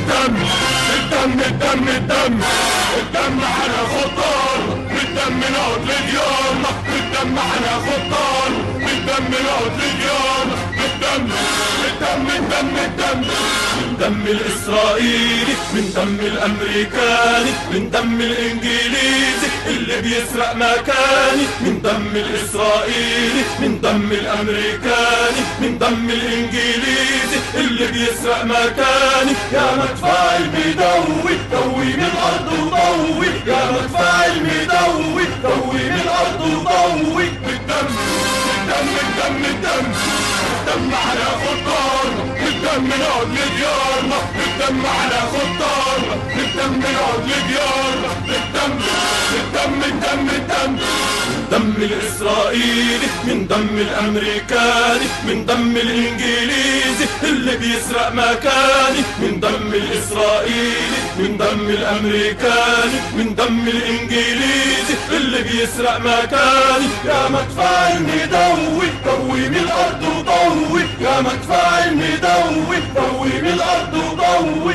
الدم الدم الدم الدم الدم على خطار، بالدم نقعد لديارنا، بالدم على خطار، بالدم نقعد لديارنا، بالدم الدم الدم الدم من دم الإسرائيلي، من دم الأمريكاني، من دم الإنجليزي اللي بيسرق مكاني، من دم الإسرائيلي، من دم الأمريكاني، من دم الإنجليزي اللي بيسرق مكاني. يا مدفع المدوي دوي من الأرض وضوي، يا مدفع المدوي دوي من الأرض وضوي، بالدم الدم الدم الدم الدم على خطارنا، بالدم نقعد لديارنا، بالدم على خطارنا، بالدم نقعد لديارنا، بالدم الدم الدم الدم دم الإسرائيلي، من دم الأمريكاني، من دم الإنجليزي اللي بيسرق مكاني، من دم الإسرائيلي، من دم الأمريكاني، من دم الإنجليزي اللي بيسرق مكاني. يا مدفع المدوي دوي من الأرض وضوي، يا مدفع المدوي دوي من الأرض وضوي،